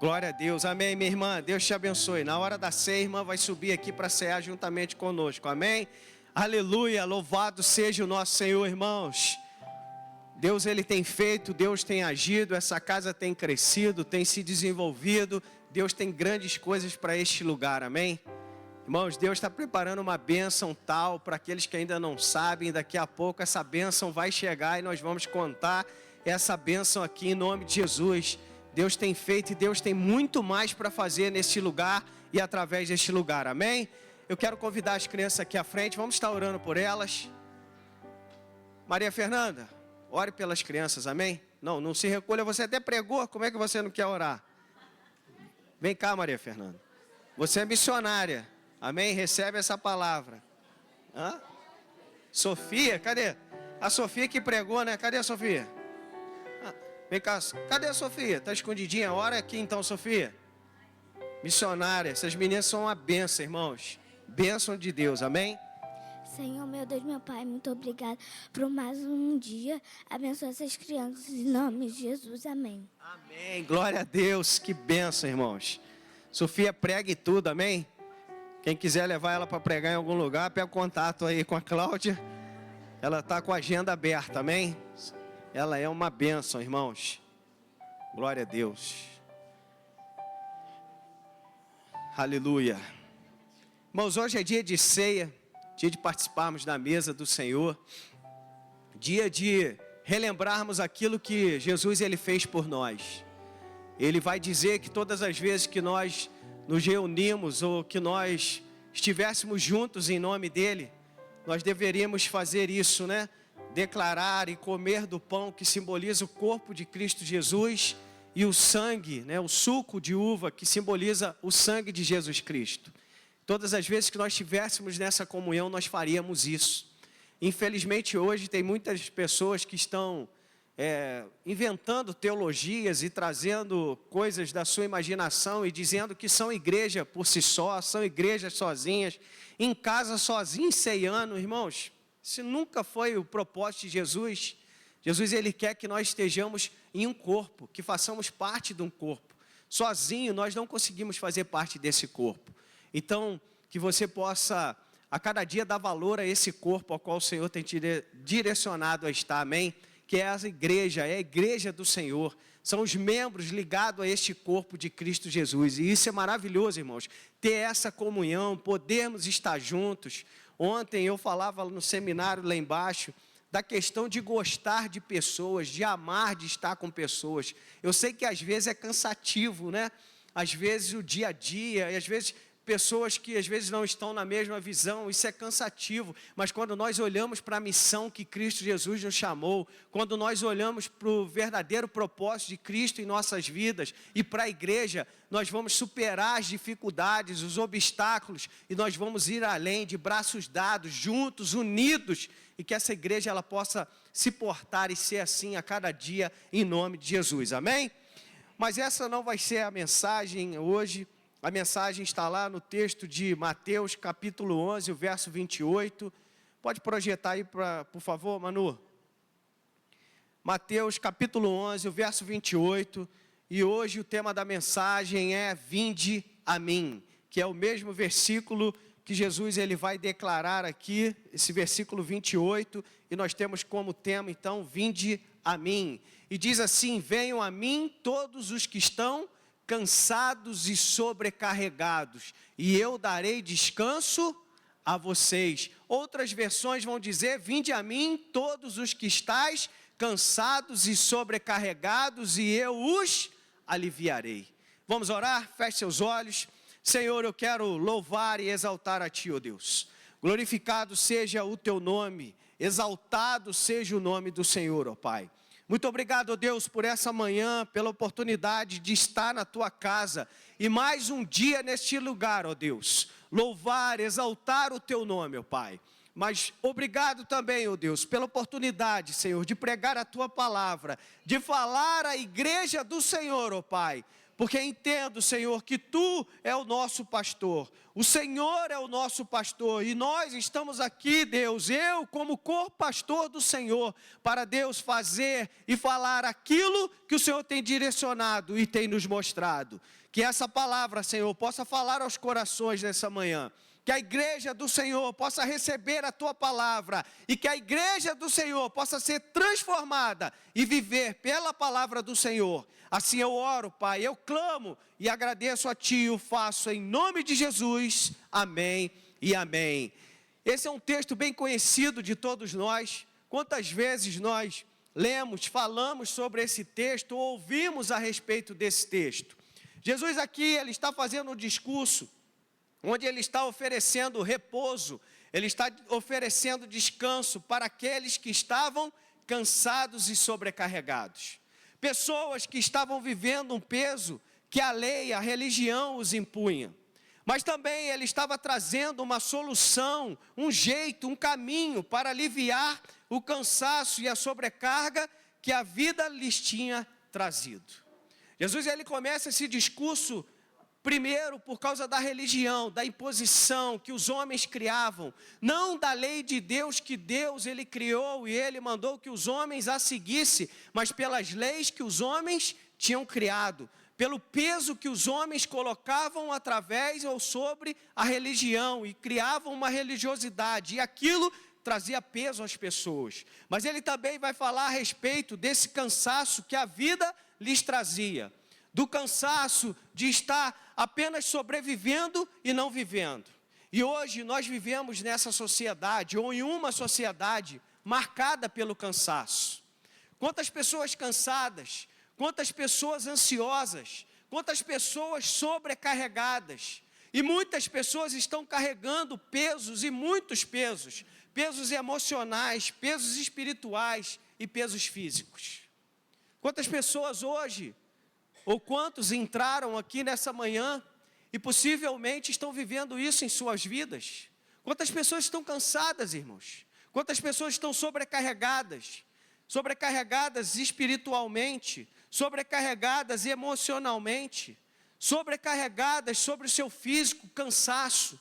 Glória a Deus, amém, minha irmã, Deus te abençoe. Na hora da ceia, a irmã vai subir aqui para cear juntamente conosco, amém? Aleluia, louvado seja o nosso Senhor, irmãos. Deus, Ele tem feito, Deus tem agido, essa casa tem crescido, tem se desenvolvido. Deus tem grandes coisas para este lugar, amém? Irmãos, Deus está preparando uma bênção tal para aqueles que ainda não sabem. Daqui a pouco essa bênção vai chegar e nós vamos contar essa bênção aqui em nome de Jesus. Deus tem feito e Deus tem muito mais para fazer neste lugar e através deste lugar, amém? Eu quero convidar as crianças aqui à frente, vamos estar orando por elas. Maria Fernanda, ore pelas crianças, amém? Não se recolha, você até pregou, como é que você não quer orar? Vem cá, Maria Fernanda, você é missionária, amém? Recebe essa palavra. Sofia, cadê? A Sofia que pregou, né? Cadê a Sofia? Vem cá, cadê a Sofia? Está escondidinha? Ora aqui então, Sofia. Missionária, essas meninas são uma bênção, irmãos. Bênção de Deus, amém? Senhor, meu Deus, meu Pai, muito obrigado por mais um dia. Abençoa essas crianças em nome de Jesus, amém. Amém, glória a Deus, que bênção, irmãos. Sofia prega e tudo, amém? Quem quiser levar ela para pregar em algum lugar, pega contato aí com a Cláudia. Ela está com a agenda aberta, amém? Ela é uma bênção, irmãos. Glória a Deus. Aleluia. Irmãos, hoje é dia de ceia, dia de participarmos da mesa do Senhor, dia de relembrarmos aquilo que Jesus ele fez por nós. Ele vai dizer que todas as vezes que nós nos reunimos ou que nós estivéssemos juntos em nome dele, nós deveríamos fazer isso, né? Declarar e comer do pão que simboliza o corpo de Cristo Jesus e o sangue, né, o suco de uva que simboliza o sangue de Jesus Cristo. Todas as vezes que nós estivéssemos nessa comunhão, nós faríamos isso. Infelizmente hoje tem muitas pessoas que estão inventando teologias e trazendo coisas da sua imaginação e dizendo que são igreja por si só, são igrejas sozinhas, em casa sozinhos, ceiando, irmãos. Isso nunca foi o propósito de Jesus. Jesus, ele quer que nós estejamos em um corpo, que façamos parte de um corpo. Sozinho, nós não conseguimos fazer parte desse corpo. Então, que você possa, a cada dia, dar valor a esse corpo ao qual o Senhor tem te direcionado a estar, amém? Que é a igreja do Senhor. São os membros ligados a este corpo de Cristo Jesus. E isso é maravilhoso, irmãos. Ter essa comunhão, podermos estar juntos. Ontem eu falava no seminário lá embaixo da questão de gostar de pessoas, de amar, de estar com pessoas. Eu sei que às vezes é cansativo, né? Às vezes o dia a dia, e às vezes pessoas que às vezes não estão na mesma visão, isso é cansativo, mas quando nós olhamos para a missão que Cristo Jesus nos chamou, quando nós olhamos para o verdadeiro propósito de Cristo em nossas vidas e para a igreja, nós vamos superar as dificuldades, os obstáculos e nós vamos ir além de braços dados, juntos, unidos, e que essa igreja ela possa se portar e ser assim a cada dia em nome de Jesus, amém? Mas essa não vai ser a mensagem hoje. A mensagem está lá no texto de Mateus, capítulo 11, o verso 28. Pode projetar aí, por favor, Manu? Mateus, capítulo 11, o verso 28. E hoje o tema da mensagem é Vinde a mim, que é o mesmo versículo que Jesus ele vai declarar aqui, esse versículo 28. E nós temos como tema, então, Vinde a mim. E diz assim, venham a mim todos os que estão cansados e sobrecarregados, e eu darei descanso a vocês. Outras versões vão dizer, vinde a mim todos os que estáis cansados e sobrecarregados, e eu os aliviarei. Vamos orar? Feche seus olhos. Senhor, eu quero louvar e exaltar a Ti, ó Deus. Glorificado seja o Teu nome, exaltado seja o nome do Senhor, ó Pai. Muito obrigado, ó Deus, por essa manhã, pela oportunidade de estar na Tua casa. E mais um dia neste lugar, ó Deus. Louvar, exaltar o Teu nome, ó Pai. Mas obrigado também, ó Deus, pela oportunidade, Senhor, de pregar a Tua palavra. De falar à igreja do Senhor, ó Pai. Porque entendo, Senhor, que Tu é o nosso pastor, o Senhor é o nosso pastor, e nós estamos aqui, Deus, eu como co-pastor do Senhor, para Deus fazer e falar aquilo que o Senhor tem direcionado e tem nos mostrado. Que essa palavra, Senhor, possa falar aos corações nessa manhã. Que a igreja do Senhor possa receber a Tua palavra e que a igreja do Senhor possa ser transformada e viver pela palavra do Senhor. Assim eu oro, Pai, eu clamo e agradeço a Ti e o faço em nome de Jesus. Amém e amém. Esse é um texto bem conhecido de todos nós. Quantas vezes nós lemos, falamos sobre esse texto ou ouvimos a respeito desse texto? Jesus aqui, Ele está fazendo um discurso onde Ele está oferecendo repouso, Ele está oferecendo descanso para aqueles que estavam cansados e sobrecarregados. Pessoas que estavam vivendo um peso que a lei, a religião os impunha. Mas também Ele estava trazendo uma solução, um jeito, um caminho para aliviar o cansaço e a sobrecarga que a vida lhes tinha trazido. Jesus, Ele começa esse discurso primeiro, por causa da religião, da imposição que os homens criavam, não da lei de Deus que Deus Ele criou e Ele mandou que os homens a seguissem, mas pelas leis que os homens tinham criado, pelo peso que os homens colocavam através ou sobre a religião e criavam uma religiosidade, e aquilo trazia peso às pessoas. Mas Ele também vai falar a respeito desse cansaço que a vida lhes trazia, do cansaço de estar apenas sobrevivendo e não vivendo. E hoje nós vivemos nessa sociedade, ou em uma sociedade marcada pelo cansaço. Quantas pessoas cansadas, quantas pessoas ansiosas, quantas pessoas sobrecarregadas. E muitas pessoas estão carregando pesos e muitos pesos, pesos emocionais, pesos espirituais e pesos físicos. Quantas pessoas hoje, ou quantos entraram aqui nessa manhã e possivelmente estão vivendo isso em suas vidas? Quantas pessoas estão cansadas, irmãos? Quantas pessoas estão sobrecarregadas? Sobrecarregadas espiritualmente, sobrecarregadas emocionalmente, sobrecarregadas sobre o seu físico, cansaço.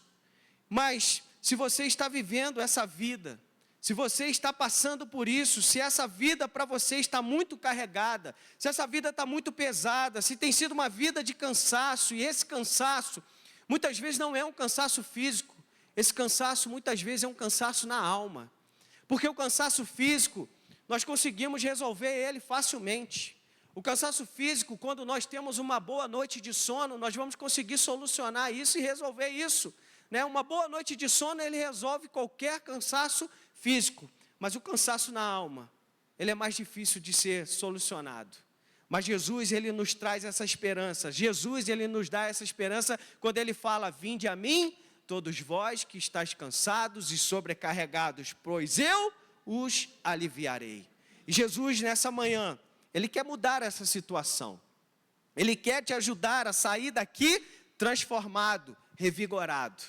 Mas se você está vivendo essa vida, se você está passando por isso, se essa vida para você está muito carregada, se essa vida está muito pesada, se tem sido uma vida de cansaço, e esse cansaço, muitas vezes não é um cansaço físico, esse cansaço muitas vezes é um cansaço na alma, porque o cansaço físico, nós conseguimos resolver ele facilmente. O cansaço físico, quando nós temos uma boa noite de sono, nós vamos conseguir solucionar isso e resolver isso, né? Uma boa noite de sono, ele resolve qualquer cansaço físico, mas o cansaço na alma, ele é mais difícil de ser solucionado. Mas Jesus, Ele nos traz essa esperança. Jesus, Ele nos dá essa esperança quando Ele fala: vinde a mim, todos vós que estáis cansados e sobrecarregados, pois eu os aliviarei. E Jesus, nessa manhã, Ele quer mudar essa situação. Ele quer te ajudar a sair daqui transformado, revigorado.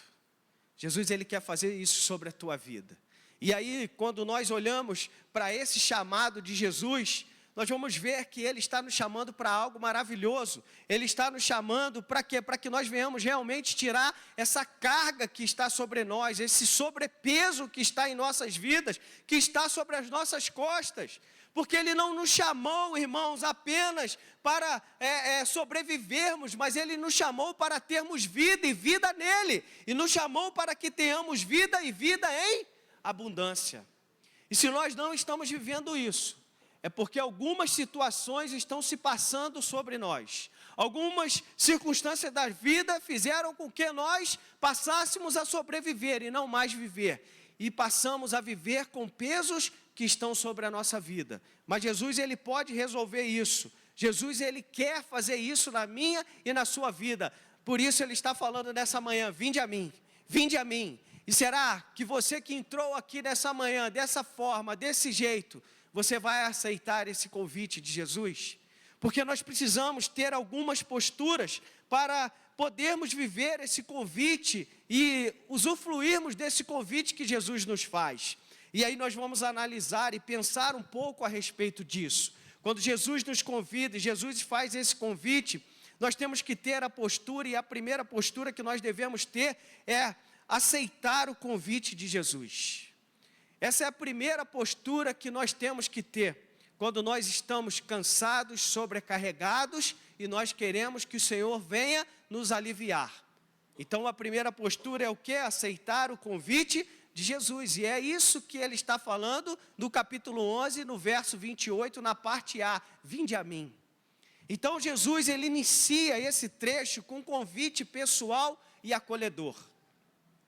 Jesus, Ele quer fazer isso sobre a tua vida. E aí, quando nós olhamos para esse chamado de Jesus, nós vamos ver que Ele está nos chamando para algo maravilhoso. Ele está nos chamando para quê? Para que nós venhamos realmente tirar essa carga que está sobre nós, esse sobrepeso que está em nossas vidas, que está sobre as nossas costas. Porque Ele não nos chamou, irmãos, apenas para sobrevivermos, mas Ele nos chamou para termos vida e vida nele. E nos chamou para que tenhamos vida e vida em abundância. E se nós não estamos vivendo isso, é porque algumas situações estão se passando sobre nós. Algumas circunstâncias da vida fizeram com que nós passássemos a sobreviver e não mais viver. E passamos a viver com pesos que estão sobre a nossa vida. Mas Jesus, Ele pode resolver isso. Jesus, Ele quer fazer isso na minha e na sua vida. Por isso Ele está falando nessa manhã: vinde a mim, vinde a mim. E será que você que entrou aqui nessa manhã, dessa forma, desse jeito, você vai aceitar esse convite de Jesus? Porque nós precisamos ter algumas posturas para podermos viver esse convite e usufruirmos desse convite que Jesus nos faz. E aí nós vamos analisar e pensar um pouco a respeito disso. Quando Jesus nos convida, Jesus faz esse convite, nós temos que ter a postura, e a primeira postura que nós devemos ter é aceitar o convite de Jesus. Essa é a primeira postura que nós temos que ter, quando nós estamos cansados, sobrecarregados, e nós queremos que o Senhor venha nos aliviar. Então a primeira postura é o quê? Aceitar o convite de Jesus, e é isso que ele está falando no capítulo 11, no verso 28, na parte A, vinde a mim. Então Jesus, ele inicia esse trecho com um convite pessoal e acolhedor.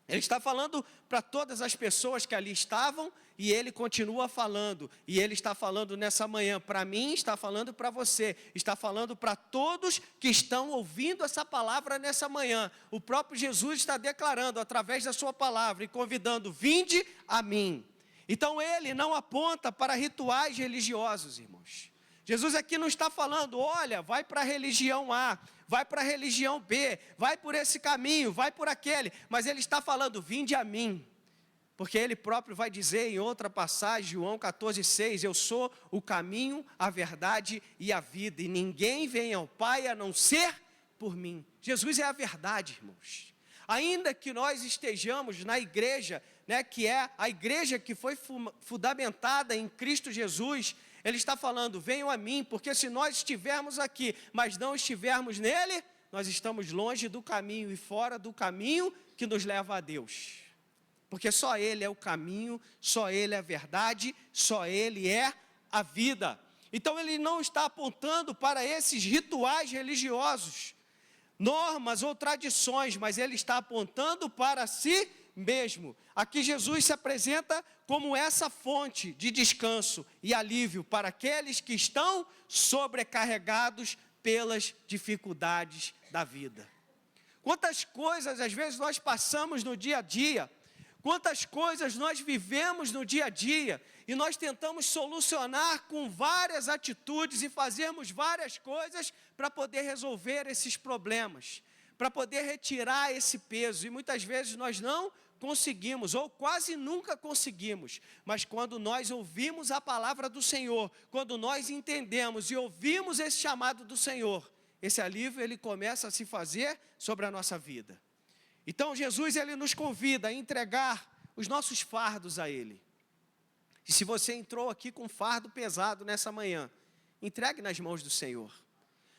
Ele está falando para todas as pessoas que ali estavam, e ele continua falando, e ele está falando nessa manhã, para mim, está falando para você, está falando para todos que estão ouvindo essa palavra nessa manhã. O próprio Jesus está declarando através da sua palavra e convidando, vinde a mim. Então ele não aponta para rituais religiosos, irmãos. Jesus aqui não está falando, olha, vai para a religião A, vai para a religião B, vai por esse caminho, vai por aquele, mas ele está falando, vinde a mim, porque ele próprio vai dizer em outra passagem, João 14,6, eu sou o caminho, a verdade e a vida, e ninguém vem ao Pai a não ser por mim. Jesus é a verdade, irmãos. Ainda que nós estejamos na igreja, que é a igreja que foi fundamentada em Cristo Jesus, ele está falando, venham a mim, porque se nós estivermos aqui, mas não estivermos nele, nós estamos longe do caminho e fora do caminho que nos leva a Deus. Porque só ele é o caminho, só ele é a verdade, só ele é a vida. Então ele não está apontando para esses rituais religiosos, normas ou tradições, mas ele está apontando para si mesmo. Aqui Jesus se apresenta como essa fonte de descanso e alívio para aqueles que estão sobrecarregados pelas dificuldades da vida. Quantas coisas às vezes nós passamos no dia a dia, quantas coisas nós vivemos no dia a dia, e nós tentamos solucionar com várias atitudes e fazermos várias coisas para poder resolver esses problemas, para poder retirar esse peso, e muitas vezes nós não conseguimos, ou quase nunca conseguimos, mas quando nós ouvimos a palavra do Senhor, quando nós entendemos e ouvimos esse chamado do Senhor, esse alívio ele começa a se fazer sobre a nossa vida. Então Jesus ele nos convida a entregar os nossos fardos a Ele. E se você entrou aqui com um fardo pesado nessa manhã, entregue nas mãos do Senhor.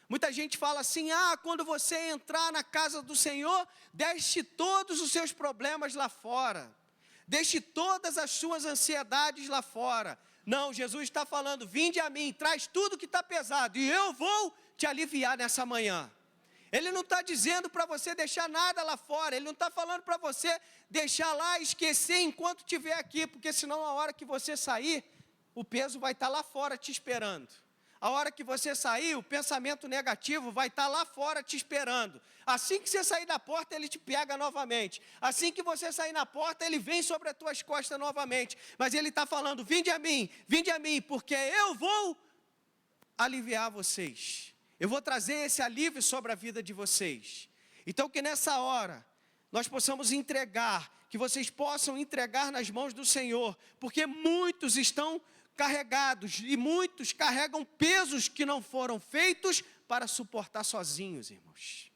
Muita gente fala assim, quando você entrar na casa do Senhor, deixe todos os seus problemas lá fora, deixe todas as suas ansiedades lá fora. Não, Jesus está falando, vinde a mim, traz tudo que está pesado, e eu vou te aliviar nessa manhã. Ele não está dizendo para você deixar nada lá fora, ele não está falando para você deixar lá e esquecer enquanto estiver aqui, porque senão a hora que você sair, o peso vai estar lá fora te esperando. A hora que você sair, o pensamento negativo vai estar lá fora te esperando. Assim que você sair da porta, ele te pega novamente. Assim que você sair na porta, ele vem sobre as tuas costas novamente. Mas ele está falando, vinde a mim, porque eu vou aliviar vocês. Eu vou trazer esse alívio sobre a vida de vocês. Então que nessa hora, nós possamos entregar, que vocês possam entregar nas mãos do Senhor, porque muitos estão carregados, e muitos carregam pesos que não foram feitos para suportar sozinhos, irmãos.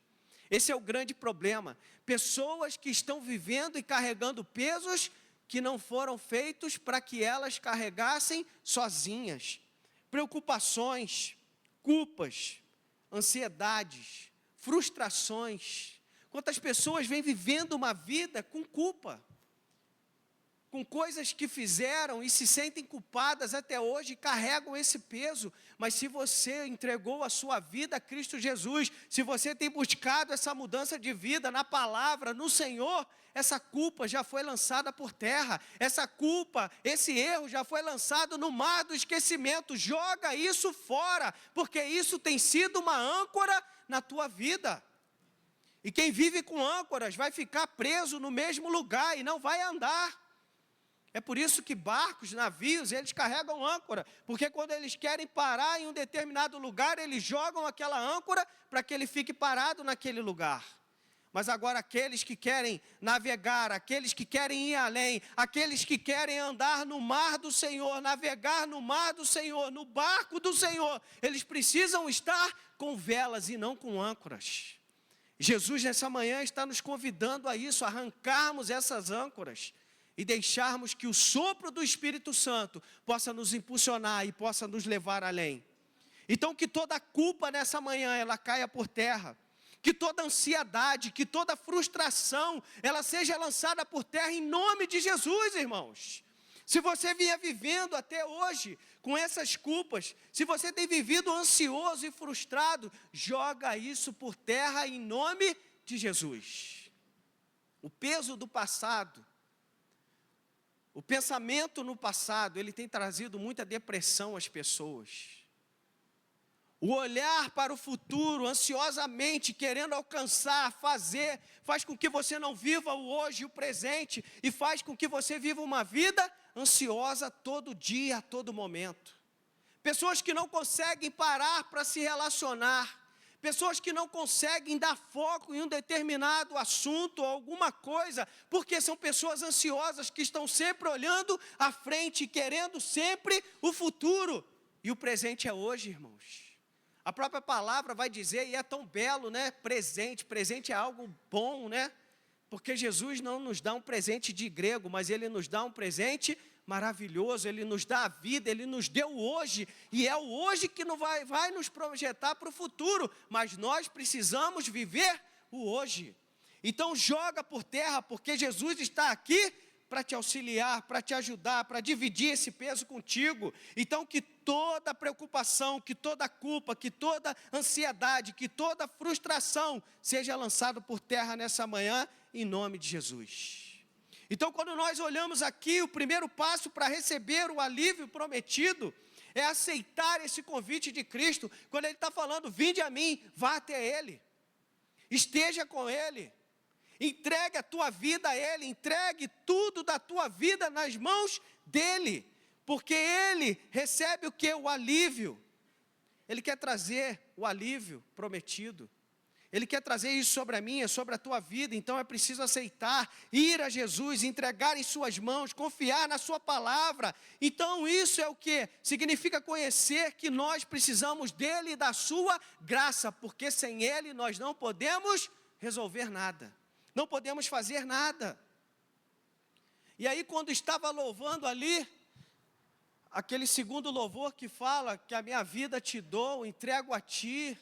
Esse é o grande problema. Pessoas que estão vivendo e carregando pesos que não foram feitos para que elas carregassem sozinhas. Preocupações, culpas, ansiedades, frustrações. Quantas pessoas vêm vivendo uma vida com culpa, com coisas que fizeram e se sentem culpadas até hoje e carregam esse peso. Mas se você entregou a sua vida a Cristo Jesus, se você tem buscado essa mudança de vida na palavra, no Senhor, essa culpa já foi lançada por terra, essa culpa, esse erro já foi lançado no mar do esquecimento. Joga isso fora, porque isso tem sido uma âncora na tua vida. E quem vive com âncoras vai ficar preso no mesmo lugar e não vai andar. É por isso que barcos, navios, eles carregam âncora, porque quando eles querem parar em um determinado lugar, eles jogam aquela âncora para que ele fique parado naquele lugar. Mas agora aqueles que querem navegar, aqueles que querem ir além, aqueles que querem andar no mar do Senhor, navegar no mar do Senhor, no barco do Senhor, eles precisam estar com velas e não com âncoras. Jesus nessa manhã está nos convidando a isso, a arrancarmos essas âncoras e deixarmos que o sopro do Espírito Santo possa nos impulsionar e possa nos levar além. Então que toda a culpa nessa manhã ela caia por terra, que toda ansiedade, que toda frustração, ela seja lançada por terra em nome de Jesus, irmãos. Se você vier vivendo até hoje com essas culpas, se você tem vivido ansioso e frustrado, joga isso por terra em nome de Jesus. O peso do passado, o pensamento no passado, ele tem trazido muita depressão às pessoas. O olhar para o futuro, ansiosamente, querendo alcançar, fazer, faz com que você não viva o hoje e o presente, e faz com que você viva uma vida ansiosa todo dia, a todo momento. Pessoas que não conseguem parar para se relacionar, pessoas que não conseguem dar foco em um determinado assunto ou alguma coisa, porque são pessoas ansiosas que estão sempre olhando à frente, querendo sempre o futuro. E o presente é hoje, irmãos. A própria palavra vai dizer, e é tão belo, né? Presente é algo bom, né? Porque Jesus não nos dá um presente de grego, mas Ele nos dá um presente maravilhoso, Ele nos dá a vida, Ele nos deu hoje, e é o hoje que não vai nos projetar para o futuro, mas nós precisamos viver o hoje. Então joga por terra, porque Jesus está aqui para te auxiliar, para te ajudar, para dividir esse peso contigo. Então que toda preocupação, que toda culpa, que toda ansiedade, que toda frustração seja lançado por terra nessa manhã, em nome de Jesus. Então quando nós olhamos aqui, o primeiro passo para receber o alívio prometido, é aceitar esse convite de Cristo, quando Ele está falando, vinde a mim, vá até Ele, esteja com Ele, entregue a tua vida a Ele, entregue tudo da tua vida nas mãos dEle, porque Ele recebe o que? O alívio. Ele quer trazer o alívio prometido. Ele quer trazer isso sobre a minha, sobre a tua vida. Então é preciso aceitar, ir a Jesus, entregar em suas mãos, confiar na sua palavra. Então isso é o que? Significa conhecer que nós precisamos dEle e da sua graça, porque sem Ele nós não podemos resolver nada. Não podemos fazer nada. E aí quando estava louvando ali, aquele segundo louvor que fala que a minha vida te dou, entrego a ti.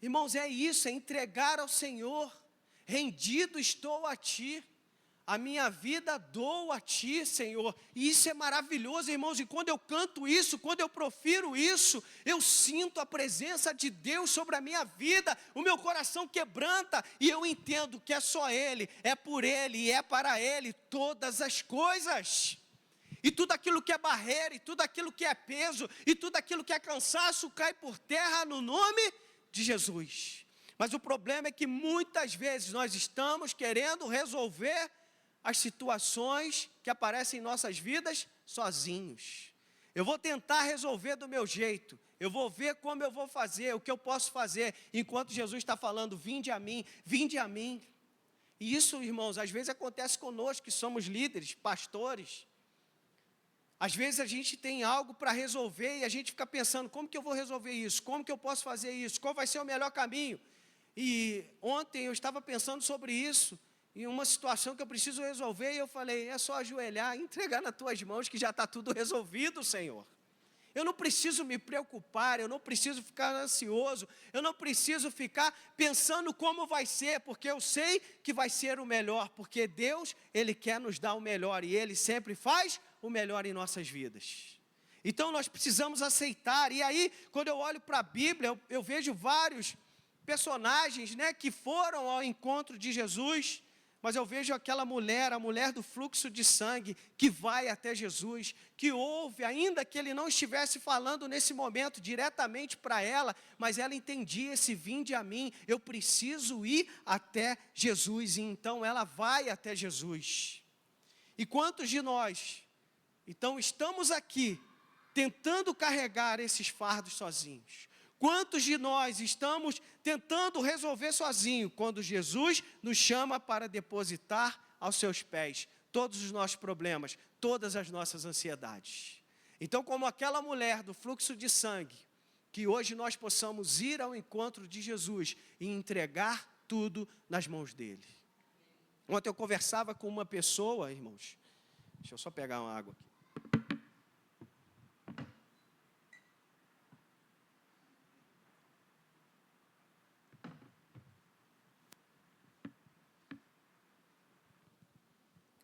Irmãos, é isso, é entregar ao Senhor. Rendido estou a ti. A minha vida dou a ti, Senhor. E isso é maravilhoso, irmãos. E quando eu canto isso, quando eu profiro isso, eu sinto a presença de Deus sobre a minha vida. O meu coração quebranta e eu entendo que é só Ele, é por Ele e é para Ele todas as coisas. E tudo aquilo que é barreira, e tudo aquilo que é peso, e tudo aquilo que é cansaço cai por terra no nome de Jesus. Mas o problema é que muitas vezes nós estamos querendo resolver as situações que aparecem em nossas vidas sozinhos. Eu vou tentar resolver do meu jeito, eu vou ver como eu vou fazer, o que eu posso fazer, enquanto Jesus está falando, vinde a mim, vinde a mim. E isso, irmãos, às vezes acontece conosco, que somos líderes, pastores. Às vezes a gente tem algo para resolver e a gente fica pensando, como que eu vou resolver isso? Como que eu posso fazer isso? Qual vai ser o melhor caminho? E ontem eu estava pensando sobre isso, em uma situação que eu preciso resolver, e eu falei, é só ajoelhar e entregar nas tuas mãos que já está tudo resolvido, Senhor. Eu não preciso me preocupar, eu não preciso ficar ansioso, eu não preciso ficar pensando como vai ser, porque eu sei que vai ser o melhor, porque Deus, Ele quer nos dar o melhor, e Ele sempre faz o melhor em nossas vidas. Então nós precisamos aceitar, e aí quando eu olho para a Bíblia, eu vejo vários personagens, né, que foram ao encontro de Jesus, mas eu vejo aquela mulher, a mulher do fluxo de sangue, que vai até Jesus, que ouve, ainda que Ele não estivesse falando nesse momento diretamente para ela, mas ela entendia esse vinde a mim, eu preciso ir até Jesus, e então ela vai até Jesus. E quantos de nós, então, estamos aqui, tentando carregar esses fardos sozinhos? Quantos de nós estamos tentando resolver sozinho, quando Jesus nos chama para depositar aos seus pés todos os nossos problemas, todas as nossas ansiedades? Então, como aquela mulher do fluxo de sangue, que hoje nós possamos ir ao encontro de Jesus e entregar tudo nas mãos dele. Ontem eu conversava com uma pessoa, irmãos, deixa eu só pegar uma água aqui.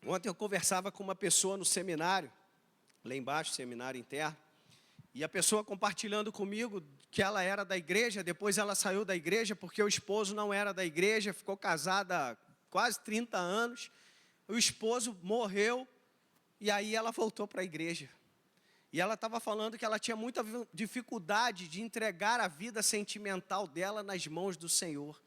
Ontem eu conversava com uma pessoa no seminário, lá embaixo, seminário interno, e a pessoa compartilhando comigo que ela era da igreja, depois ela saiu da igreja porque o esposo não era da igreja, ficou casada há quase 30 anos, o esposo morreu e aí ela voltou para a igreja. E ela estava falando que ela tinha muita dificuldade de entregar a vida sentimental dela nas mãos do Senhor.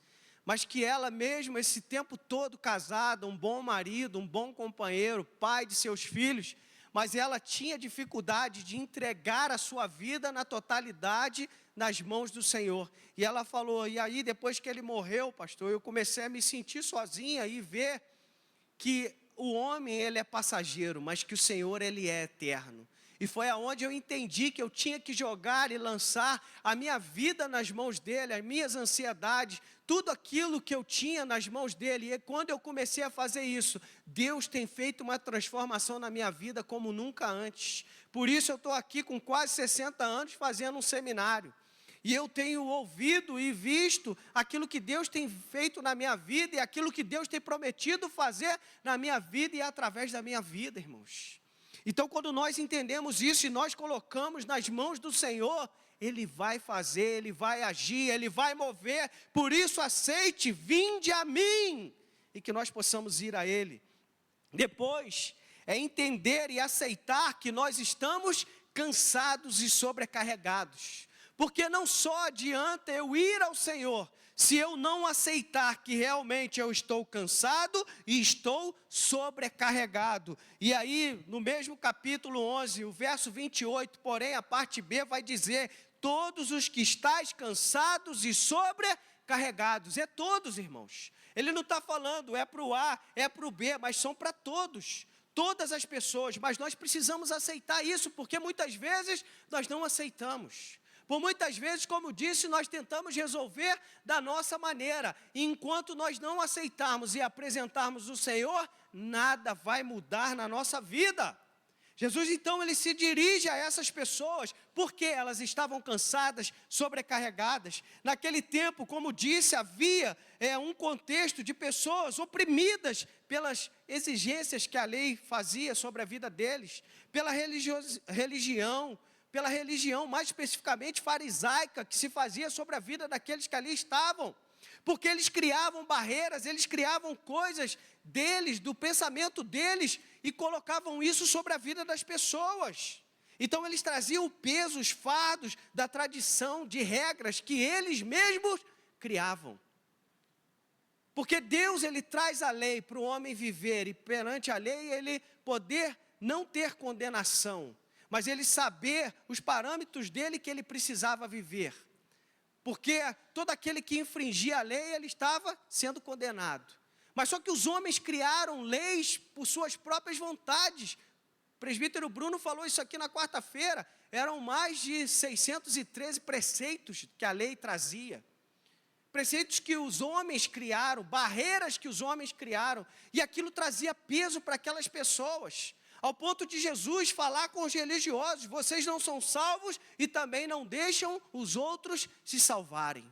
Mas que ela mesmo, esse tempo todo casada, um bom marido, um bom companheiro, pai de seus filhos, mas ela tinha dificuldade de entregar a sua vida na totalidade nas mãos do Senhor. E ela falou, e aí depois que ele morreu, pastor, eu comecei a me sentir sozinha e ver que o homem, ele é passageiro, mas que o Senhor, ele é eterno. E foi aonde eu entendi que eu tinha que jogar e lançar a minha vida nas mãos dele, as minhas ansiedades, tudo aquilo que eu tinha nas mãos dele. E quando eu comecei a fazer isso, Deus tem feito uma transformação na minha vida como nunca antes. Por isso eu estou aqui com quase 60 anos fazendo um seminário. E eu tenho ouvido e visto aquilo que Deus tem feito na minha vida e aquilo que Deus tem prometido fazer na minha vida e através da minha vida, irmãos. Então, quando nós entendemos isso e nós colocamos nas mãos do Senhor, Ele vai fazer, Ele vai agir, Ele vai mover. Por isso, aceite, vinde a mim, e que nós possamos ir a Ele. Depois, é entender e aceitar que nós estamos cansados e sobrecarregados. Porque não só adianta eu ir ao Senhor, se eu não aceitar que realmente eu estou cansado e estou sobrecarregado. E aí, no mesmo capítulo 11, o verso 28, porém, a parte B vai dizer, todos os que estáis cansados e sobrecarregados. É todos, irmãos. Ele não está falando, é para o A, é para o B, mas são para todos. Todas as pessoas, mas nós precisamos aceitar isso, porque muitas vezes nós não aceitamos. Por muitas vezes, como disse, nós tentamos resolver da nossa maneira. E enquanto nós não aceitarmos e apresentarmos o Senhor, nada vai mudar na nossa vida. Jesus, então, ele se dirige a essas pessoas, porque elas estavam cansadas, sobrecarregadas. Naquele tempo, como disse, havia um contexto de pessoas oprimidas pelas exigências que a lei fazia sobre a vida deles, pela religião, mais especificamente farisaica, que se fazia sobre a vida daqueles que ali estavam. Porque eles criavam barreiras, eles criavam coisas deles, do pensamento deles, e colocavam isso sobre a vida das pessoas. Então eles traziam o peso, os fardos da tradição, de regras que eles mesmos criavam. Porque Deus, ele traz a lei para o homem viver, e perante a lei ele poder não ter condenação, mas ele saber os parâmetros dele que ele precisava viver. Porque todo aquele que infringia a lei, ele estava sendo condenado. Mas só que os homens criaram leis por suas próprias vontades. O presbítero Bruno falou isso aqui na quarta-feira. Eram mais de 613 preceitos que a lei trazia. Preceitos que os homens criaram, barreiras que os homens criaram. E aquilo trazia peso para aquelas pessoas. Ao ponto de Jesus falar com os religiosos, vocês não são salvos e também não deixam os outros se salvarem.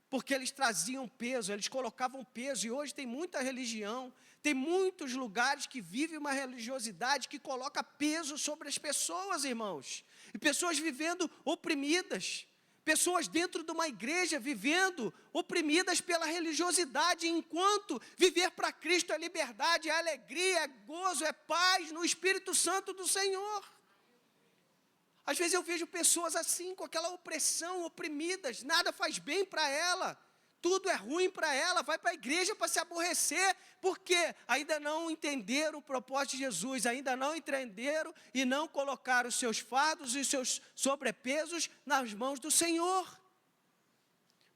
Porque eles traziam peso, eles colocavam peso, e hoje tem muita religião, tem muitos lugares que vivem uma religiosidade que coloca peso sobre as pessoas, irmãos. E pessoas vivendo oprimidas, pessoas dentro de uma igreja vivendo oprimidas pela religiosidade, enquanto viver para Cristo é liberdade, é alegria, é gozo, é paz no Espírito Santo do Senhor. Às vezes eu vejo pessoas assim, com aquela opressão, oprimidas, nada faz bem para ela, tudo é ruim para ela, vai para a igreja para se aborrecer, porque ainda não entenderam o propósito de Jesus, ainda não entenderam e não colocaram os seus fardos e os seus sobrepesos nas mãos do Senhor.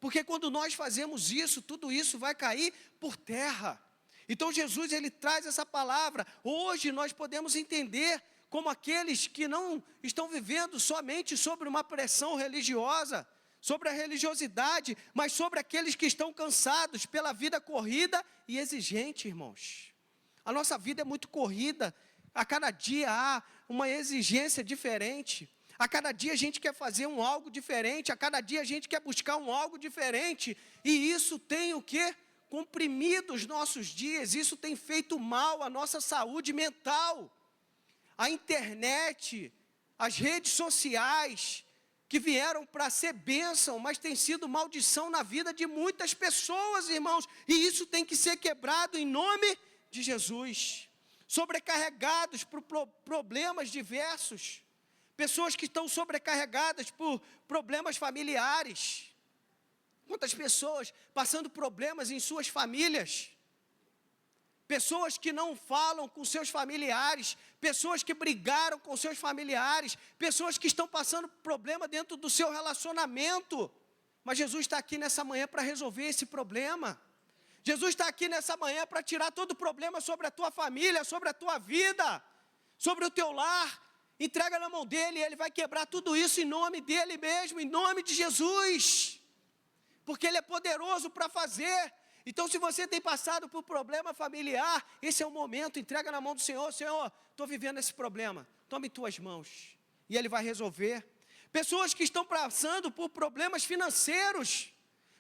Porque quando nós fazemos isso, tudo isso vai cair por terra. Então Jesus, ele traz essa palavra. Hoje nós podemos entender como aqueles que não estão vivendo somente sobre uma pressão religiosa, sobre a religiosidade, mas sobre aqueles que estão cansados pela vida corrida e exigente, irmãos. A nossa vida é muito corrida, a cada dia há uma exigência diferente, a cada dia a gente quer fazer algo diferente, a cada dia a gente quer buscar algo diferente, e isso tem o quê? Comprimido os nossos dias, isso tem feito mal à nossa saúde mental. A internet, as redes sociais, que vieram para ser bênção, mas tem sido maldição na vida de muitas pessoas, irmãos, e isso tem que ser quebrado em nome de Jesus. Sobrecarregados por problemas diversos, pessoas que estão sobrecarregadas por problemas familiares. Quantas pessoas passando problemas em suas famílias? Pessoas que não falam com seus familiares, pessoas que brigaram com seus familiares, pessoas que estão passando problema dentro do seu relacionamento. Mas Jesus está aqui nessa manhã para resolver esse problema. Jesus está aqui nessa manhã para tirar todo o problema sobre a tua família, sobre a tua vida, sobre o teu lar. Entrega na mão dele e ele vai quebrar tudo isso em nome dele mesmo, em nome de Jesus. Porque ele é poderoso para fazer. Então, se você tem passado por problema familiar, esse é o momento, entrega na mão do Senhor. Senhor, estou vivendo esse problema, toma em tuas mãos, e Ele vai resolver. Pessoas que estão passando por problemas financeiros,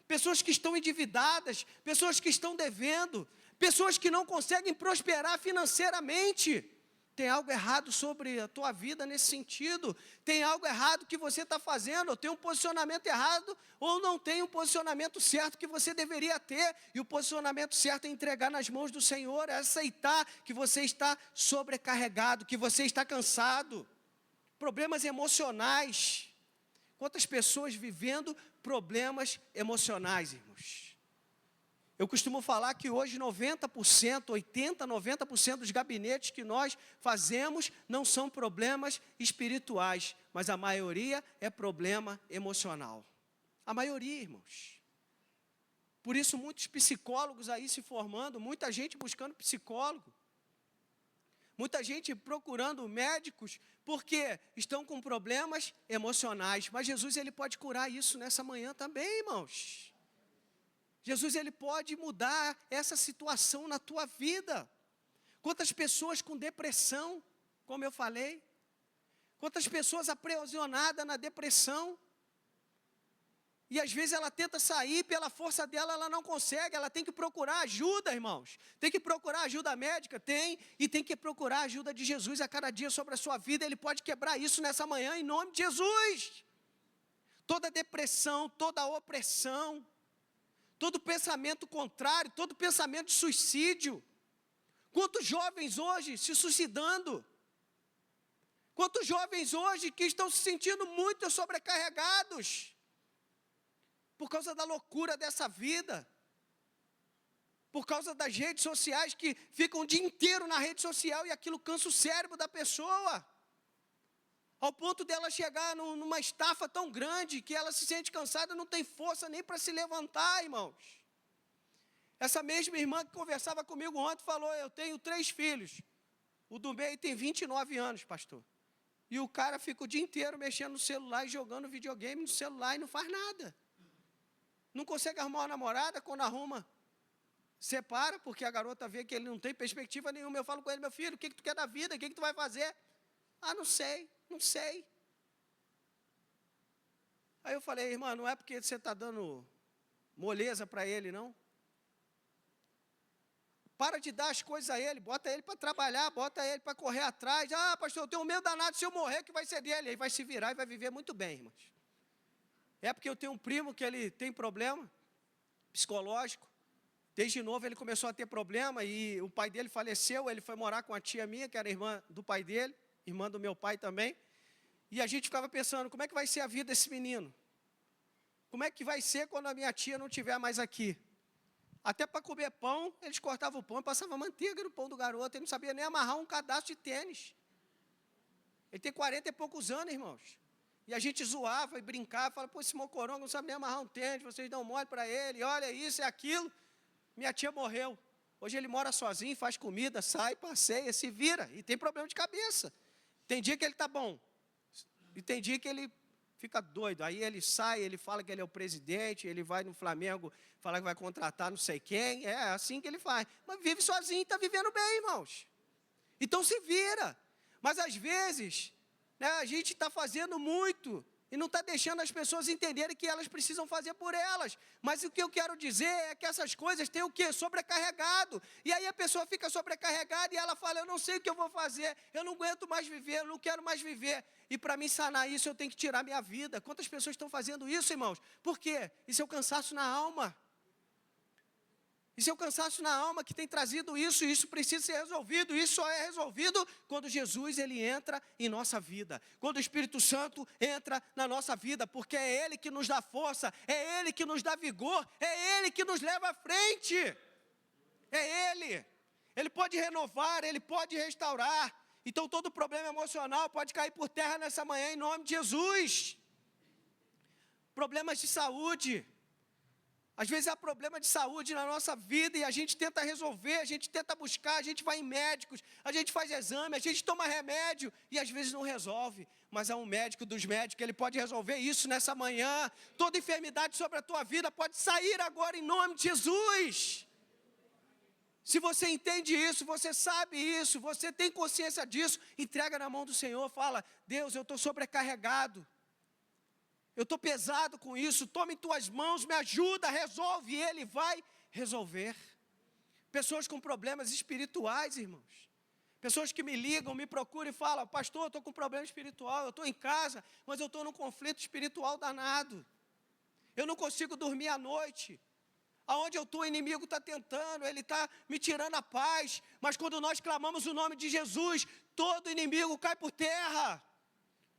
pessoas que estão endividadas, pessoas que estão devendo, pessoas que não conseguem prosperar financeiramente. Tem algo errado sobre a tua vida nesse sentido, tem algo errado que você está fazendo, ou tem um posicionamento errado, ou não tem um posicionamento certo que você deveria ter, e o posicionamento certo é entregar nas mãos do Senhor, é aceitar que você está sobrecarregado, que você está cansado. Problemas emocionais, quantas pessoas vivendo problemas emocionais, irmãos? Eu costumo falar que hoje 90%, 80%, 90% dos gabinetes que nós fazemos não são problemas espirituais, mas a maioria é problema emocional. A maioria, irmãos. Por isso muitos psicólogos aí se formando, muita gente buscando psicólogo, muita gente procurando médicos, porque estão com problemas emocionais. Mas Jesus, ele pode curar isso nessa manhã também, irmãos. Jesus, ele pode mudar essa situação na tua vida. Quantas pessoas com depressão, como eu falei, quantas pessoas aprisionadas na depressão, e às vezes ela tenta sair, pela força dela ela não consegue, ela tem que procurar ajuda, irmãos, tem que procurar ajuda médica, e tem que procurar a ajuda de Jesus a cada dia sobre a sua vida. Ele pode quebrar isso nessa manhã, em nome de Jesus. Toda depressão, toda opressão, todo pensamento contrário, todo pensamento de suicídio. Quantos jovens hoje se suicidando? Quantos jovens hoje que estão se sentindo muito sobrecarregados por causa da loucura dessa vida, por causa das redes sociais, que ficam o dia inteiro na rede social e aquilo cansa o cérebro da pessoa, ao ponto dela chegar numa estafa tão grande que ela se sente cansada, não tem força nem para se levantar, irmãos. Essa mesma irmã que conversava comigo ontem falou: eu tenho 3 filhos, o do meio tem 29 anos, pastor, e o cara fica o dia inteiro mexendo no celular e jogando videogame no celular e não faz nada. Não consegue arrumar uma namorada, quando arruma, separa, porque a garota vê que ele não tem perspectiva nenhuma. Eu falo com ele: meu filho, o que tu quer da vida, o que tu vai fazer? Ah, não sei. Aí eu falei: irmã, não é porque você está dando moleza para ele, não? Para de dar as coisas a ele, bota ele para trabalhar, bota ele para correr atrás. Ah, pastor, eu tenho medo danado, se eu morrer, que vai ser dele. Ele vai se virar e vai viver muito bem, irmãos. É porque eu tenho um primo que ele tem problema psicológico. Desde novo ele começou a ter problema e o pai dele faleceu. Ele foi morar com a tia minha, que era irmã do pai dele, irmã do meu pai também. E a gente ficava pensando: como é que vai ser a vida desse menino? Como é que vai ser quando a minha tia não estiver mais aqui? Até para comer pão, eles cortavam o pão e passavam manteiga no pão do garoto. Ele não sabia nem amarrar um cadastro de tênis. Ele tem 40 e poucos anos, irmãos. E a gente zoava e brincava, falava, pô, esse mocorongo não sabe nem amarrar um tênis, vocês dão mole para ele, olha isso, é aquilo. Minha tia morreu. Hoje ele mora sozinho, faz comida, sai, passeia, se vira, e tem problema de cabeça. Tem dia que ele está bom, e tem dia que ele fica doido. Aí ele sai, ele fala que ele é o presidente, ele vai no Flamengo, fala que vai contratar não sei quem, é assim que ele faz. Mas vive sozinho, está vivendo bem, irmãos. Então se vira. Mas às vezes, né, a gente está fazendo muito e não está deixando as pessoas entenderem que elas precisam fazer por elas. Mas o que eu quero dizer é que essas coisas têm o quê? Sobrecarregado. E aí a pessoa fica sobrecarregada e ela fala, eu não sei o que eu vou fazer, eu não aguento mais viver, eu não quero mais viver. E para mim sanar isso, eu tenho que tirar minha vida. Quantas pessoas estão fazendo isso, irmãos? Por quê? Isso é o cansaço na alma. Isso é o cansaço na alma que tem trazido isso, e isso precisa ser resolvido. Isso só é resolvido quando Jesus ele entra em nossa vida, quando o Espírito Santo entra na nossa vida, porque é Ele que nos dá força, é Ele que nos dá vigor, é Ele que nos leva à frente, é Ele. Ele pode renovar, Ele pode restaurar. Então todo problema emocional pode cair por terra nessa manhã em nome de Jesus. Problemas de saúde. Às vezes há problema de saúde na nossa vida e a gente tenta resolver, a gente tenta buscar, a gente vai em médicos, a gente faz exame, a gente toma remédio e às vezes não resolve. Mas há um médico dos médicos, ele pode resolver isso nessa manhã. Toda enfermidade sobre a tua vida pode sair agora em nome de Jesus. Se você entende isso, você sabe isso, você tem consciência disso, entrega na mão do Senhor, fala, Deus, eu estou sobrecarregado. Eu estou pesado com isso, toma em tuas mãos, me ajuda, resolve, e Ele vai resolver. Pessoas com problemas espirituais, irmãos. Pessoas que me ligam, me procuram e falam, pastor, eu estou com problema espiritual, eu estou em casa, mas eu estou num conflito espiritual danado. Eu não consigo dormir à noite. Aonde eu estou, o inimigo está tentando, ele está me tirando a paz. Mas quando nós clamamos o nome de Jesus, todo inimigo cai por terra.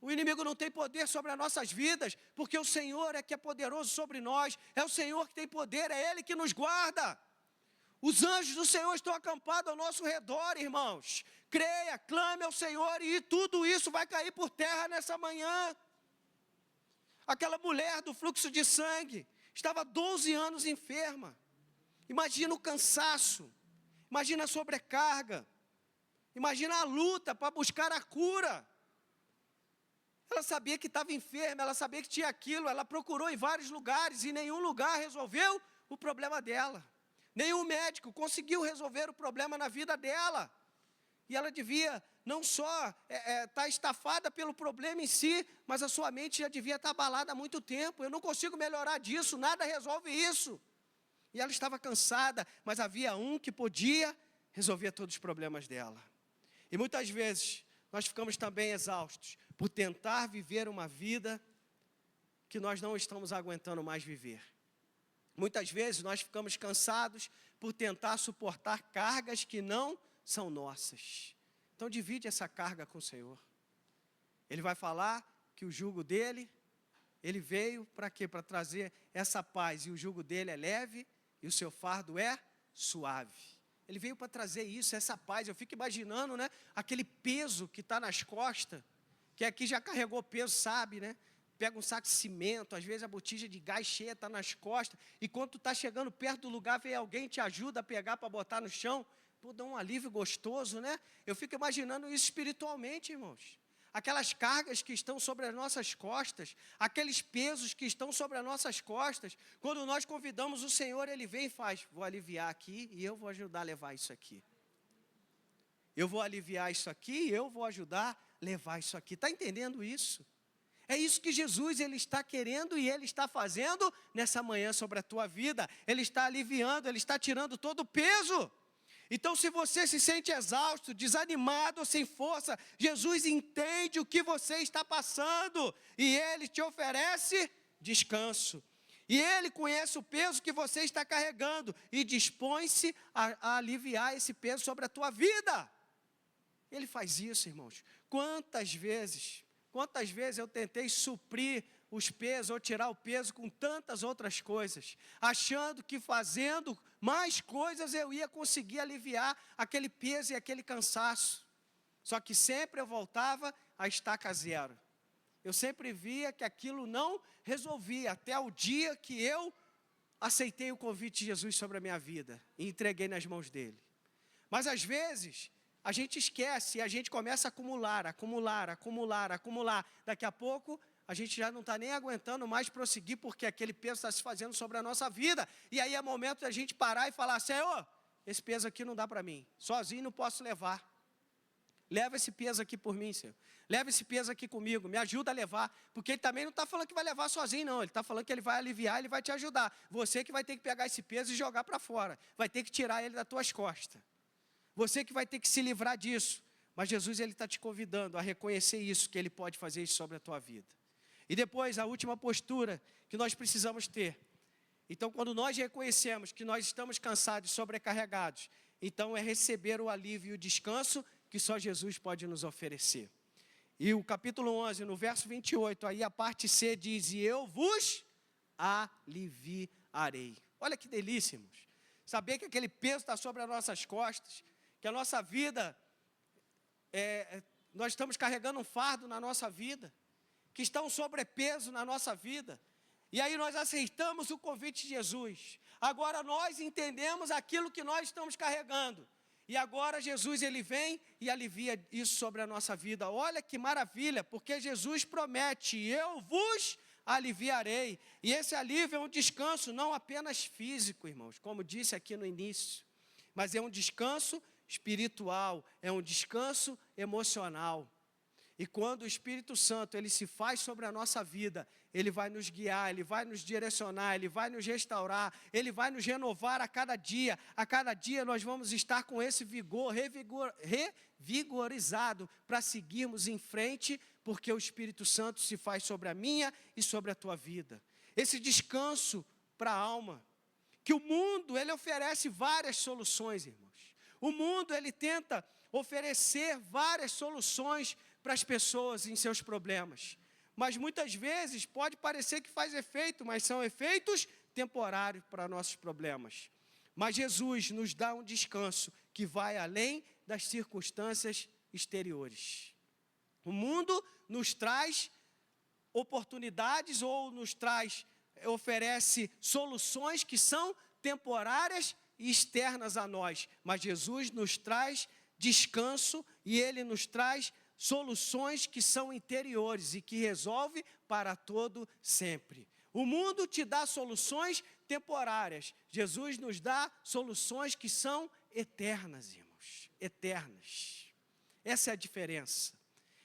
O inimigo não tem poder sobre as nossas vidas, porque o Senhor é que é poderoso sobre nós, é o Senhor que tem poder, é Ele que nos guarda. Os anjos do Senhor estão acampados ao nosso redor, irmãos. Creia, clame ao Senhor e tudo isso vai cair por terra nessa manhã. Aquela mulher do fluxo de sangue estava 12 anos enferma. Imagina o cansaço, imagina a sobrecarga, imagina a luta para buscar a cura. Ela sabia que estava enferma, ela sabia que tinha aquilo, ela procurou em vários lugares e nenhum lugar resolveu o problema dela. Nenhum médico conseguiu resolver o problema na vida dela. E ela devia não só estar estafada pelo problema em si, mas a sua mente já devia estar abalada há muito tempo. Eu não consigo melhorar disso, nada resolve isso. E ela estava cansada, mas havia um que podia resolver todos os problemas dela. E muitas vezes nós ficamos também exaustos por tentar viver uma vida que nós não estamos aguentando mais viver. Muitas vezes nós ficamos cansados por tentar suportar cargas que não são nossas. Então divide essa carga com o Senhor. Ele vai falar que o jugo dele, ele veio para quê? Para trazer essa paz, e o jugo dele é leve e o seu fardo é suave. Ele veio para trazer isso, essa paz. Eu fico imaginando, né, aquele peso que está nas costas, que aqui já carregou peso, sabe, né? Pega um saco de cimento, às vezes a botija de gás cheia está nas costas, e quando tu está chegando perto do lugar, vem alguém te ajuda a pegar para botar no chão, pô, dá um alívio gostoso, né? Eu fico imaginando isso espiritualmente, irmãos. Aquelas cargas que estão sobre as nossas costas, aqueles pesos que estão sobre as nossas costas, quando nós convidamos o Senhor, Ele vem e faz, vou aliviar aqui e eu vou ajudar a levar isso aqui. Eu vou aliviar isso aqui e eu vou ajudar a levar isso aqui. Está entendendo isso? É isso que Jesus ele está querendo e Ele está fazendo nessa manhã sobre a tua vida. Ele está aliviando, Ele está tirando todo o peso. Então, se você se sente exausto, desanimado, sem força, Jesus entende o que você está passando e Ele te oferece descanso. E Ele conhece o peso que você está carregando e dispõe-se a aliviar esse peso sobre a tua vida. Ele faz isso, irmãos. Quantas vezes eu tentei suprir os pesos ou tirar o peso com tantas outras coisas, achando que fazendo mais coisas eu ia conseguir aliviar aquele peso e aquele cansaço. Só que sempre eu voltava à estaca zero. eu sempre via que aquilo não resolvia, até o dia que eu aceitei o convite de Jesus sobre a minha vida e entreguei nas mãos dele. Mas às vezes, a gente esquece e a gente começa a acumular. Daqui a pouco, a gente já não está nem aguentando mais prosseguir, porque aquele peso está se fazendo sobre a nossa vida. E aí é momento da gente parar e falar: Senhor, esse peso aqui não dá para mim, sozinho não posso levar. Leva esse peso aqui por mim, Senhor. Leva esse peso aqui comigo, me ajuda a levar. Porque ele também não está falando que vai levar sozinho, não. Ele está falando que ele vai aliviar, ele vai te ajudar. Você que vai ter que pegar esse peso e jogar para fora. Vai ter que tirar ele das tuas costas. Você que vai ter que se livrar disso. Mas Jesus, ele está te convidando a reconhecer isso, que ele pode fazer isso sobre a tua vida. E depois, a última postura que nós precisamos ter. Então, quando nós reconhecemos que nós estamos cansados e sobrecarregados, então é receber o alívio e o descanso que só Jesus pode nos oferecer. E o capítulo 11, no verso 28, aí a parte C diz: e eu vos aliviarei. Olha que delícia, irmãos. Saber que aquele peso está sobre as nossas costas, que a nossa vida, nós estamos carregando um fardo na nossa vida, que está um sobrepeso na nossa vida. E aí nós aceitamos o convite de Jesus. Agora nós entendemos aquilo que nós estamos carregando. E agora Jesus, ele vem e alivia isso sobre a nossa vida. Olha que maravilha, porque Jesus promete: eu vos aliviarei. E esse alívio é um descanso não apenas físico, irmãos, como disse aqui no início, mas é um descanso espiritual, é um descanso emocional. E quando o Espírito Santo, ele se faz sobre a nossa vida, ele vai nos guiar, ele vai nos direcionar, ele vai nos restaurar, ele vai nos renovar a cada dia. A cada dia nós vamos estar com esse vigor, revigorizado, para seguirmos em frente, porque o Espírito Santo se faz sobre a minha e sobre a tua vida. Esse descanso para a alma, que o mundo, ele oferece várias soluções, irmãos. O mundo, ele tenta oferecer várias soluções para as pessoas em seus problemas. Mas muitas vezes pode parecer que faz efeito, mas são efeitos temporários para nossos problemas. Mas Jesus nos dá um descanso que vai além das circunstâncias exteriores. O mundo nos traz oportunidades ou oferece soluções que são temporárias e externas a nós. Mas Jesus nos traz descanso e Ele nos traz soluções que são interiores e que resolve para todo sempre. O mundo te dá soluções temporárias. Jesus nos dá soluções que são eternas, irmãos. Eternas. Essa é a diferença.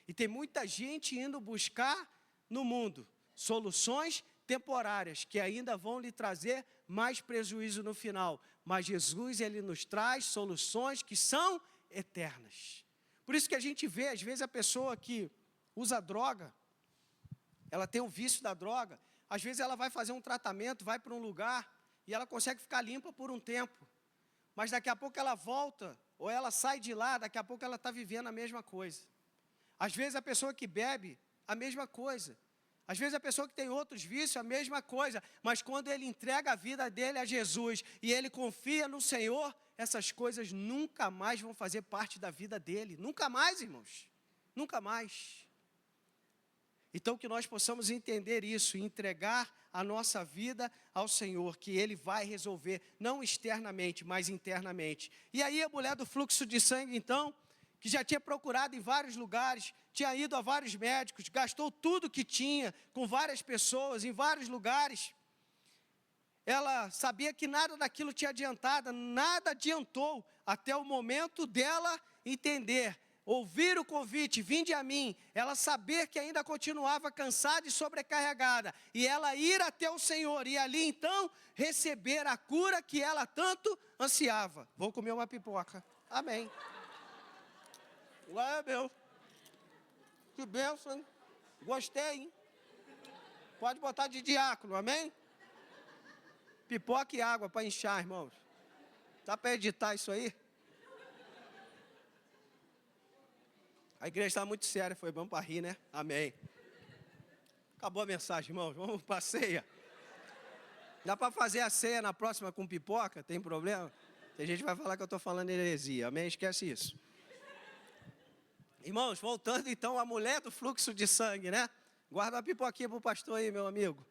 E tem muita gente indo buscar no mundo soluções temporárias que ainda vão lhe trazer mais prejuízo no final. Mas Jesus, ele nos traz soluções que são eternas. Por isso que a gente vê, às vezes, a pessoa que usa droga, ela tem o vício da droga, às vezes ela vai fazer um tratamento, vai para um lugar, e ela consegue ficar limpa por um tempo. Mas daqui a pouco ela volta, ou ela sai de lá, daqui a pouco ela está vivendo a mesma coisa. Às vezes a pessoa que bebe, a mesma coisa. Às vezes a pessoa que tem outros vícios, a mesma coisa. Mas quando ele entrega a vida dele a Jesus, e ele confia no Senhor, essas coisas nunca mais vão fazer parte da vida dele. Nunca mais, irmãos. Nunca mais. Então que nós possamos entender isso e entregar a nossa vida ao Senhor, que Ele vai resolver, não externamente, mas internamente. E aí a mulher do fluxo de sangue, então, que já tinha procurado em vários lugares, tinha ido a vários médicos, gastou tudo que tinha com várias pessoas, em vários lugares. Ela sabia que nada daquilo tinha adiantado, nada adiantou, até o momento dela entender, ouvir o convite, vinde a mim, ela saber que ainda continuava cansada e sobrecarregada, e ela ir até o Senhor, e ali então, receber a cura que ela tanto ansiava. Vou comer uma pipoca. Amém. Glória a Deus. Que bênção, hein? Gostei, hein? Pode botar de diácono, amém? Pipoca e água para inchar, irmãos. Dá para editar isso aí? A igreja está muito séria, foi bom para rir, né? Amém. Acabou a mensagem, irmãos. Vamos para a ceia. Dá para fazer a ceia na próxima com pipoca? Tem problema? Tem gente que vai falar que eu estou falando heresia. Amém? Esquece isso. Irmãos, voltando então à mulher do fluxo de sangue, né? Guarda uma pipoquinha para o pastor aí, meu amigo.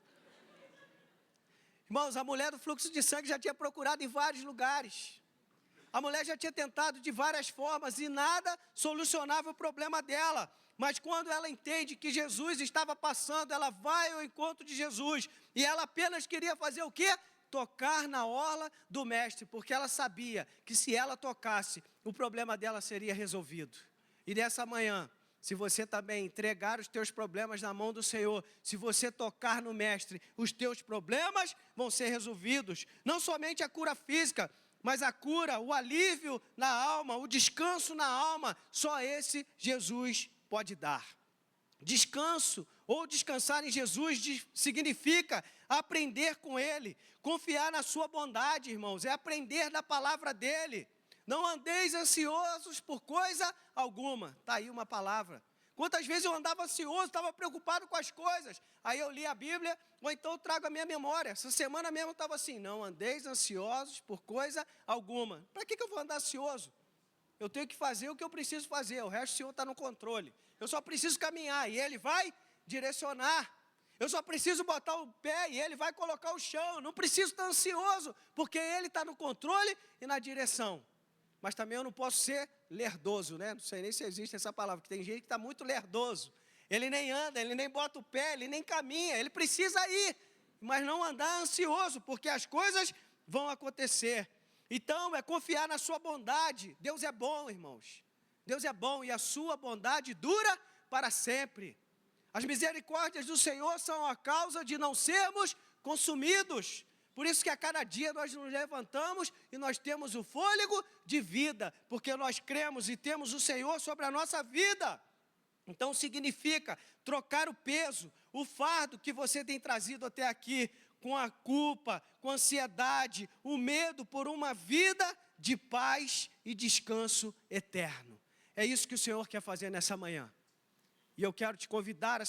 Irmãos, a mulher do fluxo de sangue já tinha procurado em vários lugares. A mulher já tinha tentado de várias formas e nada solucionava o problema dela. Mas quando ela entende que Jesus estava passando, ela vai ao encontro de Jesus. E ela apenas queria fazer o quê? Tocar na orla do mestre, porque ela sabia que se ela tocasse, o problema dela seria resolvido. E nessa manhã, se você também entregar os teus problemas na mão do Senhor, se você tocar no mestre, os teus problemas vão ser resolvidos. Não somente a cura física, mas a cura, o alívio na alma, o descanso na alma, só esse Jesus pode dar. Descanso ou descansar em Jesus significa aprender com Ele, confiar na sua bondade, irmãos, é aprender da palavra dEle. Não andeis ansiosos por coisa alguma. Está aí uma palavra. Quantas vezes eu andava ansioso, estava preocupado com as coisas. Aí eu li a Bíblia, ou então eu trago a minha memória. Essa semana mesmo eu estava assim, não andeis ansiosos por coisa alguma. Para que eu vou andar ansioso? Eu tenho que fazer o que eu preciso fazer, o resto o Senhor está no controle. Eu só preciso caminhar e Ele vai direcionar. Eu só preciso botar o pé e Ele vai colocar o chão. Eu não preciso estar ansioso, porque Ele está no controle e na direção. Mas também eu não posso ser lerdoso, né? Não sei nem se existe essa palavra, porque tem gente que está muito lerdoso. Ele nem anda, ele nem bota o pé, ele nem caminha, ele precisa ir, mas não andar ansioso, porque as coisas vão acontecer. Então, é confiar na sua bondade. Deus é bom, irmãos. Deus é bom e a sua bondade dura para sempre. As misericórdias do Senhor são a causa de não sermos consumidos. Por isso que a cada dia nós nos levantamos e nós temos o fôlego de vida, porque nós cremos e temos o Senhor sobre a nossa vida. Então significa trocar o peso, o fardo que você tem trazido até aqui, com a culpa, com a ansiedade, o medo por uma vida de paz e descanso eterno. É isso que o Senhor quer fazer nessa manhã. E eu quero te convidar a